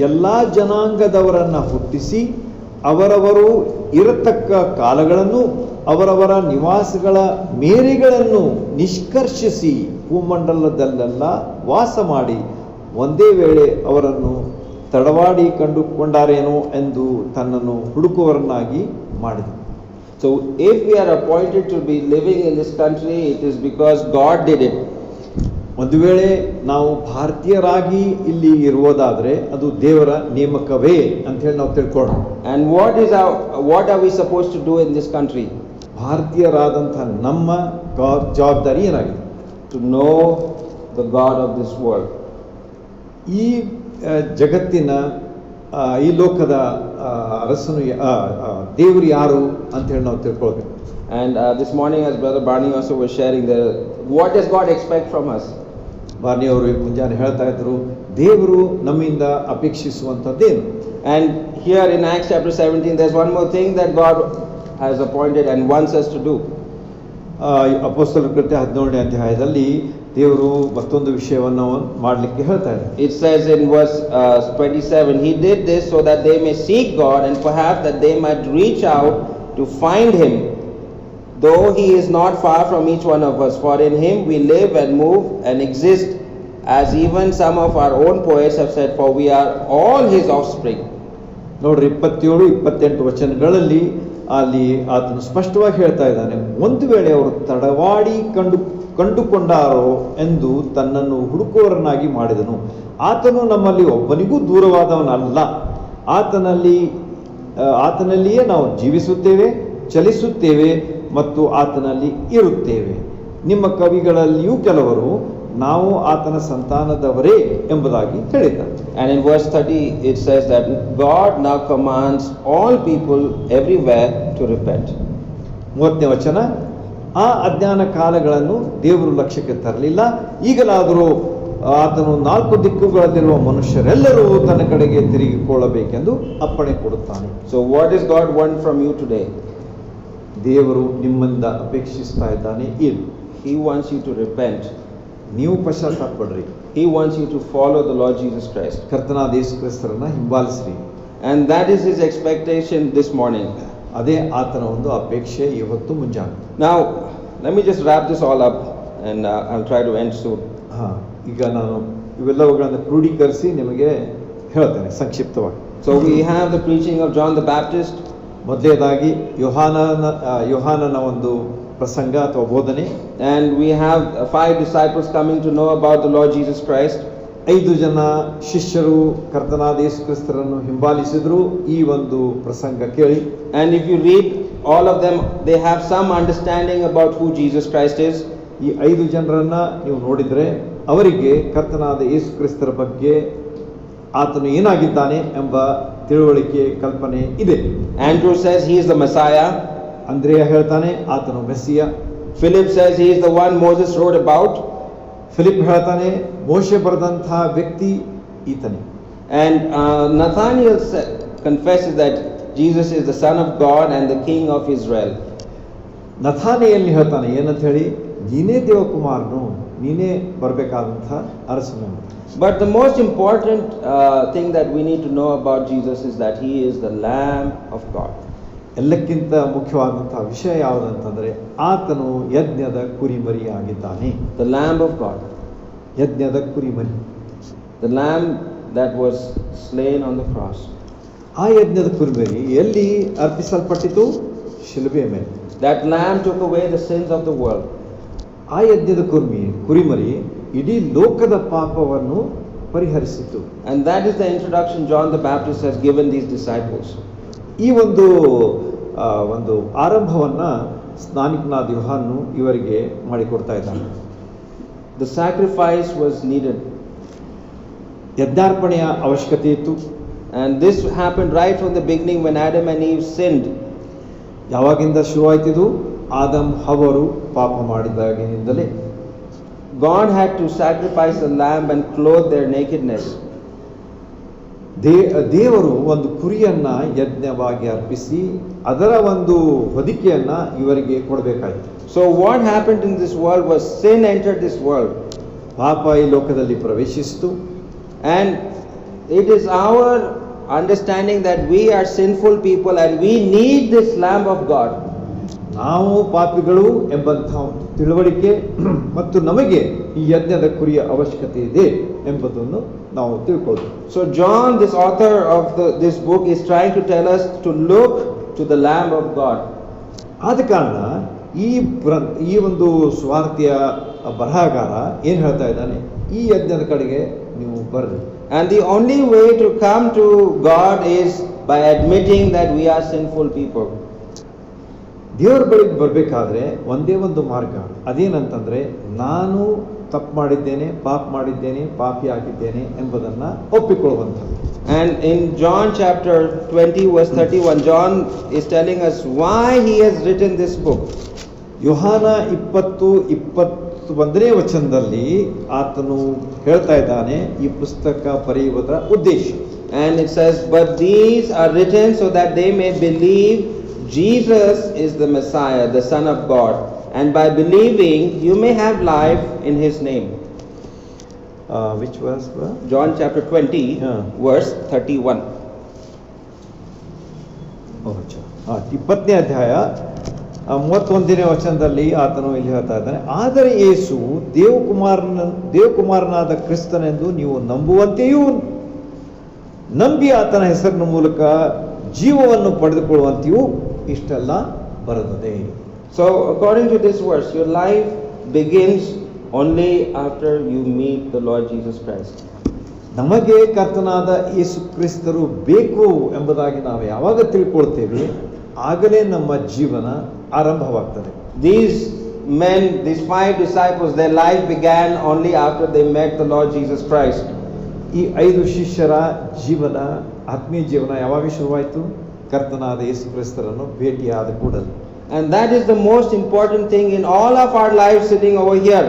ಎಲ್ಲಾ ಜನಾಂಗದವರನ್ನ ಹುಟ್ಟಿಸಿ ಅವರವರು ಇರತಕ್ಕ ಕಾಲಗಳನ್ನು ಅವರವರ ನಿವಾಸಗಳ ಮೇರೆಗಳನ್ನು ನಿಷ್ಕರ್ಷಿಸಿ ಭೂಮಂಡಲದಲ್ಲೆಲ್ಲ ವಾಸ ಮಾಡಿ ಒಂದೇ ವೇಳೆ ಅವರನ್ನು ತಡವಾಡಿ ಕಂಡುಕೊಂಡಾರೇನೋ ಎಂದು ತನ್ನನ್ನು ಹುಡುಕುವವರನ್ನಾಗಿ ಮಾಡಿದನು. So if we are appointed to be living in this country, it is because God did it. ಒಂದು ವೇಳೆ ನಾವು ಭಾರತೀಯರಾಗಿ ಇಲ್ಲಿ ಇರುವುದಾದ್ರೆ ಅದು ದೇವರ ನೇಮಕವೇ ಅಂತ ಹೇಳಿ ನಾವು ತಿಳ್ಕೊಳ್ಳೋಣ. And what are we supposed to do in this country? ಭಾರತೀಯರಾದಂತಹ ನಮ್ಮ ಜವಾಬ್ದಾರಿ ಏನಾಗಿದೆ? To know the God of this world. ಈ ಜಗತ್ತಿನ ಈ ಲೋಕದ ಅರಸನು ದೇವರು ಯಾರು ಅಂತ ಹೇಳಿ ನಾವು ತಿಳ್ಕೊಳ್ಬೇಕು. And this morning, as Brother Barney also was sharing, what does God expect from us? Barni ಅವರು ಮುಂಜಾನೆ ಹೇಳ್ತಾ ಇದ್ರು, ದೇವರು ನಮ್ಮಿಂದ ಅಪೇಕ್ಷಿಸುವಂತದ್ದೇನು? And here in Acts chapter 17, there's one more thing that God has appointed and wants us to do. ಅಪೊಸ್ತಲರ ಕೃತ್ಯ 17ನೇ ಅಧ್ಯಾಯದಲ್ಲಿ ದೇವರು ಮತ್ತೊಂದು ವಿಷಯವನ್ನು ಮಾಡಲಿಕ್ಕೆ ಹೇಳ್ತಾ ಇದ್ದಾರೆ. It says in verse 27, He did this so that they may seek God and perhaps that they might reach out to find Him, though He is not far from each one of us. For in Him we live and move and exist, as even some of our own poets have said, for we are all His offspring. ನೋಡ್ರಿ 27-28 ವಚನಗಳಲ್ಲಿ ಅಲ್ಲಿ ಆತನು ಸ್ಪಷ್ಟವಾಗಿ ಹೇಳ್ತಾ ಇದ್ದಾನೆ, ಒಂದು ವೇಳೆ ಅವರು ತಡವಾಡಿ ಕಂಡುಕೊಂಡಾರೋ ಎಂದು ತನ್ನನ್ನು ಹುಡುಕುವವರನ್ನಾಗಿ ಮಾಡಿದನು. ಆತನು ನಮ್ಮಲ್ಲಿ ಒಬ್ಬನಿಗೂ ದೂರವಾದವನಲ್ಲ. ಆತನಲ್ಲಿಯೇ ನಾವು ಜೀವಿಸುತ್ತೇವೆ, ಚಲಿಸುತ್ತೇವೆ ಮತ್ತು ಆತನಲ್ಲಿ ಇರುತ್ತೇವೆ. ನಿಮ್ಮ ಕವಿಗಳಲ್ಲಿಯೂ ಕೆಲವರು ನಾವು ಆತನ ಸಂತಾನದವರೇ ಎಂಬುದಾಗಿ ಹೇಳಿದ್ದಾರೆ. And in verse 30 it says that God now commands all people everywhere to repent. 30ನೇ ವಚನ, ಆ ಅಜ್ಞಾನ ಕಾಲಗಳನ್ನು ದೇವರು ಲಕ್ಷ್ಯಕ್ಕೆ ತರಲಿಲ್ಲ. ಈಗಲಾದರೂ ಆತನು 4 ದಿಕ್ಕುಗಳಲ್ಲಿರುವ ಮನುಷ್ಯರೆಲ್ಲರೂ ತನ್ನ ಕಡೆಗೆ ತಿರುಗಿಕೊಳ್ಳಬೇಕೆಂದು ಅಪ್ಪಣೆ ಕೊಡುತ್ತಾನೆ. So what does God want from you today? ದೇವರು ನಿಮ್ಮಿಂದ ಅಪೇಕ್ಷಿಸ್ತಾ ಇದ್ದಾನೆ ಏನು? He wants you to repent. ನೀವು ಪಶ್ಚಾತ್ತಾಪಡ್ರಿ. He wants you to follow the Lord Jesus Christ. ಕರ್ತನಾದ ಯೇಸು ಕ್ರಿಸ್ತರನ್ನ ಹಿಂಬಾಲಿಸ್ರಿ. And that is His expectation this morning. ಅದೇ ಆತನ ಒಂದು ಅಪೇಕ್ಷೆ ಇವತ್ತು ಮುಂಜಾನೆ. Now let me just wrap this all up and I'll try to end soon. ಈಗ ನಾನು ಇವೆಲ್ಲವುಗಳನ್ನು ಕ್ರೋಢೀಕರಿಸಿ ನಿಮಗೆ ಹೇಳ್ತೇನೆ ಸಂಕ್ಷಿಪ್ತವಾಗಿ. So we have the preaching of John the Baptist. ಮೊದಲನೇದಾಗಿ ಯೋಹಾನನ ಒಂದು ಪ್ರಸಂಗ ಅಥವಾ ಬೋಧನೆ. And we have 5 disciples coming to know about the Lord Jesus Christ. 5 ಜನ ಶಿಷ್ಯರು ಕರ್ತನಾದ ಯೇಸು ಕ್ರಿಸ್ತರನ್ನು ಹಿಂಬಾಲಿಸಿದ್ರು ಈ ಒಂದು ಪ್ರಸಂಗ ಕೇಳಿ. And if you read all of them, they have some understanding about who Jesus Christ is. ಈ 5 ಜನರನ್ನ ನೀವು ನೋಡಿದ್ರೆ ಅವರಿಗೆ ಕರ್ತನಾದ ಯೇಸು ಕ್ರಿಸ್ತರ ಬಗ್ಗೆ ಆತನು ಏನಾಗಿದ್ದಾನೆ ಎಂಬ ತಿಳುವಳಿಕೆ ಕಲ್ಪನೆ ಇದೆ. Andrew says he is the Messiah. ಅಂದ್ರೆಯ ಹೇಳ್ತಾನೆ ಆತನು Messiah. Philip says he is the one Moses wrote about. Philip ಹೇಳ್ತಾನೆ ಮೋಶೆ ಬರೆದಂತಹ ವ್ಯಕ್ತಿ ಈತನೇ. And Nathanael confesses that Jesus is the Son of God and the King of Israel. ನಥಾನಿಯೇಲ್ ಹೇಳ್ತಾನೆ ಏನಂತ ಹೇಳಿ, ನೀನೇ ದೇವಕುಮಾರನು, ನೀನೇ ಬರಬೇಕಾದಂತಹ ಅರಸನು. But the most important thing that we need to know about Jesus is that He is the Lamb of God. ಎಲ್ಲಕ್ಕಿಂತ ಮುಖ್ಯವಾದಂತಹ ವಿಷಯ ಯಾವುದಂತಂದ್ರೆ ಆತನು ಯಜ್ಞದ ಕುರಿಮರಿಯಾಗಿದ್ದಾನೆ. The Lamb of God. ಯಜ್ಞದ ಕುರಿಮರಿ. The Lamb that was slain on the cross. ಆ ಯಜ್ಞದ ಕುರಿಮರಿ ಎಲ್ಲಿ ಅರ್ಪಿಸಲ್ಪಟ್ಟಿತು? ಶಿಲುಬೆಯ ಮೇಲೆ. That lamb took away the sins of the world. ಆ ಯಜ್ಞದ ಕುರಿಮರಿ ಇಡೀ ಲೋಕದ ಪಾಪವನ್ನು ಪರಿಹರಿಸಿತು. And that is the introduction John the Baptist has given these disciples. ಈ ಒಂದು ಆರಂಭವನ್ನ ಸ್ನಾನಿಕನಾದ ಯೋಹಾನನು ಇವರಿಗೆ ಮಾಡಿಕೊಡ್ತಾ ಇದ್ದಾನೆ. The sacrifice was needed. ಯಜ್ಞಾರ್ಪಣೆಯ ಅವಶ್ಯಕತೆ ಇತ್ತು. And this happened right from the beginning when Adam and Eve sinned. ಯಾವಾಗಿಂದ ಶುರುವಾಯ್ತಿದು? ಆದಮ್ ಹವ್ವರು ಪಾಪ ಮಾಡಿದಾಗಿನಿಂದಲೇ. God had to sacrifice a lamb and clothe their nakedness. ದೇವರು ಒಂದು ಕುರಿಯನ್ನ ಯಜ್ಞವಾಗಿ ಅರ್ಪಿಸಿ ಅದರ ಒಂದು ಹೊದಿಕೆಯನ್ನ ಇವರಿಗೆ ಕೊಡಬೇಕಾಯಿತು. So what happened in this world was sin entered this world. ಪಾಪ ಈ ಲೋಕದಲ್ಲಿ ಪ್ರವೇಶಿಸಿತು. And it is our understanding that we are sinful people and we need this lamb of God. ನಾವು ಪಾಪಿಗಳು ಎಂಬಂತಹ ತಿಳುವಳಿಕೆ ಮತ್ತು ನಮಗೆ ಈ ಯಜ್ಞದ ಕುರಿಯ ಅವಶ್ಯಕತೆ ಇದೆ ಎಂಬುದನ್ನು ನಾವು ತಿಳ್ಕೊಳ್ಳೋದು. So John, this author of this book, is trying to tell us to look to the lamb of God. ಆದ ಕಾರಣ ಈ ಒಂದು ಸ್ವಾರ್ಥಿಯ ಬರಹಗಾರ ಏನ್ ಹೇಳ್ತಾ ಇದ್ದಾನೆ? ಈ ಯಜ್ಞದ ಕಡೆಗೆ ನೀವು ಬರ್ರಿ. And the only way to come to God is by admitting that we are sinful people. ದೇವರ ಬಳಿಗೆ ಬರಬೇಕಾದ್ರೆ ಒಂದೇ ಒಂದು ಮಾರ್ಗ, ಅದೇನಂತಂದ್ರೆ ನಾನು ತಪ್ಪು ಮಾಡಿದ್ದೇನೆ, ಪಾಪಿ ಆಗಿದ್ದೇನೆ ಎಂಬುದನ್ನ ಒಪ್ಪಿಕೊಳ್ಳುವಂಥದ್ದು. And in John chapter 20 verse 31, John is telling us why he has written this book. ಯೋಹಾನ 20:21ನೇ ವಚನದಲ್ಲಿ ಆತನು ಹೇಳ್ತಾ ಇದ್ದಾನೆ ಈ ಪುಸ್ತಕ ಬರೆಯುವುದರ ಉದ್ದೇಶ. And it says, but these are written so that they may believe Jesus is the Messiah, the Son of God, and by believing you may have life in his name. Which verse? John chapter 20 verse 31. 20ನೇ ಅಧ್ಯಾಯ 31ನೇ ವಚನದಲ್ಲಿ ಆತನು ಇಲ್ಲಿ ಹೇಳ್ತಾ ಇದ್ದಾನೆ, ಆದರೆ ಯೇಸು ದೇವಕುಮಾರನಾದ ಕ್ರಿಸ್ತನೆಂದು ನೀವು ನಂಬುವಂತೆಯೂ ನಂಬಿ ಆತನ ಹೆಸರಿನ ಮೂಲಕ ಜೀವವನ್ನು ಪಡೆದುಕೊಳ್ಳುವಂತೆಯೂ ಇಷ್ಟೆಲ್ಲ ಬರುತ್ತದೆ. So according to this verse, your life begins only after you meet the Lord Jesus Christ. ನಮಗೆ ಕರ್ತನಾದ ಯೇಸು ಕ್ರಿಸ್ತರು ಬೇಕು ಎಂಬುದಾಗಿ ನಾವು ಯಾವಾಗ ತಿಳ್ಕೊಳ್ತೇವೆ ಆಗಲೇ ನಮ್ಮ ಜೀವನ ಆರಂಭವಾಗ್ತದೆ. These 5 disciples, their life began only after they met the Lord Jesus Christ. ಈ 5 ಶಿಷ್ಯರ ಜೀವನ, ಆತ್ಮೀಯ ಜೀವನ ಯಾವಾಗ ಶುರುವಾಯಿತು? ಕರ್ತನಾದ ಯೇಸು ಕ್ರಿಸ್ತರನ್ನು ಭೇಟಿಯಾದ ಕೂಡಲೇ. And that is the most important thing in all of our lives sitting over here.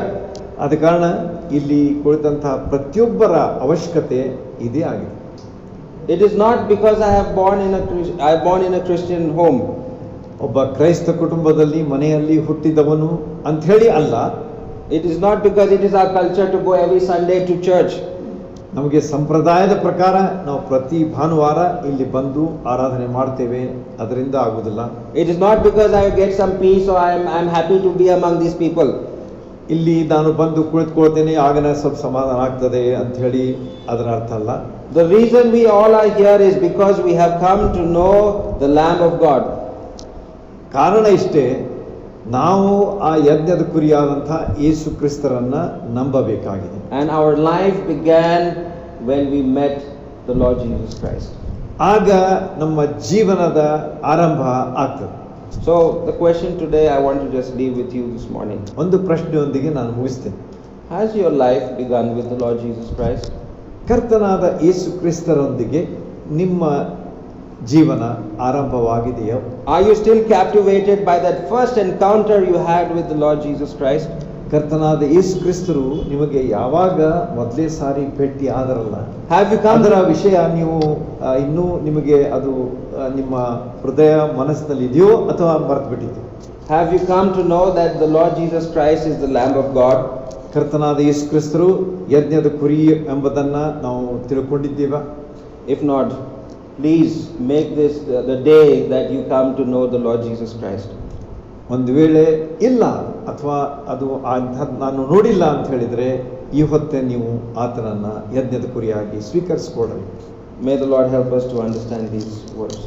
ಆದ ಕಾರಣ ಇಲ್ಲಿ ಕುಳಿತಂತಹ ಪ್ರತಿಯೊಬ್ಬರ ಅವಶ್ಯಕತೆ ಇದೇ ಆಗಿದೆ. It is not because I have born in a Christian home. ಒಬ್ಬ ಕ್ರೈಸ್ತ ಕುಟುಂಬದಲ್ಲಿ ಮನೆಯಲ್ಲಿ ಹುಟ್ಟಿದವನು ಅಂತ ಹೇಳಿ ಅಲ್ಲ. It is not because it is our culture to go every Sunday to church. ನಮಗೆ ಸಂಪ್ರದಾಯದ ಪ್ರಕಾರ ನಾವು ಪ್ರತಿ ಭಾನುವಾರ ಇಲ್ಲಿ ಬಂದು ಆರಾಧನೆ ಮಾಡ್ತೇವೆ, ಅದರಿಂದ ಆಗುವುದಿಲ್ಲ. It is not because I get some peace or I am happy to be among these people. ಇಲ್ಲಿ ನಾನು ಬಂದು ಕುಳಿತುಕೊಳ್ತೇನೆ ಆಗನ ಸ್ವಲ್ಪ ಸಮಾಧಾನ ಆಗ್ತದೆ ಅಂತ ಹೇಳಿ ಅದರ ಅರ್ಥ ಅಲ್ಲ. The reason we all are here is because we have come to know the Lamb of God. ಕಾರಣ ಇಷ್ಟೇ, ನಾವು ಆ ಯಜ್ಞದ ಕುರಿಯಾದಂತಹ ಯೇಸು ಕ್ರಿಸ್ತರನ್ನ ನಂಬಬೇಕಾಗಿದೆ. And our life began when we met the Lord Jesus Christ. ಆಗ ನಮ್ಮ ಜೀವನದ ಆರಂಭ ಆಗ್ತದೆ. So the question today I want to just leave with you this morning. ಒಂದು ಪ್ರಶ್ನೆಯೊಂದಿಗೆ ನಾನು ಮುಗಿಸ್ತೇನೆ. Has your life begun with the Lord Jesus Christ? ಕರ್ತನಾದ ಯೇಸು ಕ್ರಿಸ್ತರೊಂದಿಗೆ ನಿಮ್ಮ ಜೀವನ ಆರಂಭವಾಗಿದೆಯೋ? Are you still captivated by that first encounter you had with the Lord Jesus Christ? ಕರ್ತನಾದ ಯೇಸು ಕ್ರಿಸ್ತರು ನಿಮಗೆ ಯಾವಾಗ ಮೊದಲೇ ಸಾರಿ ಭೇಟಿ ಆದರಲ್ಲ, Have you come ಅದರ ವಿಷಯ ನೀವು ಇನ್ನೂ ನಿಮಗೆ ಅದು ನಿಮ್ಮ ಹೃದಯ ಮನಸ್ಸಿನಲ್ಲಿ ಇದೆಯೋ ಅಥವಾ ಮರೆತು ಬಿಟ್ಟಿದೆ? Have you come to know that the Lord Jesus Christ is the Lamb of God? ಕರ್ತನಾದ ಯೇಸು ಕ್ರಿಸ್ತರು ಯಜ್ಞದ ಕುರಿ ಎಂಬುದನ್ನ ನಾವು ತಿಳ್ಕೊಂಡಿದ್ದೀವಾ? If not, please make this the day that you come to know the Lord Jesus Christ. ಒಂದು ವೇಳೆ ಇಲ್ಲ ಅಥವಾ ಅದು ನಾನು ನೋಡಿಲ್ಲ ಅಂತ ಹೇಳಿದ್ರೆ ಈ ಹೊತ್ತೆ ನೀವು ಆತನನ್ನ ಯಜ್ಞದ ಕುರಿಯಾಗಿ ಸ್ವೀಕರಿಸಿಕೊಳ್ಳಿ. May the Lord help us to understand these words.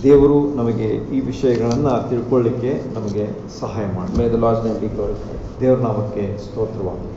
ದೇವರು ನಮಗೆ ಈ ವಿಷಯಗಳನ್ನು ತಿಳ್ಕೊಳ್ಳಿಕ್ಕೆ ನಮಗೆ ಸಹಾಯ ಮಾಡಿ. May the Lord's name be glorified. ದೇವರ ನಾಮಕ್ಕೆ ಸ್ತೋತ್ರವಾಗಲಿ.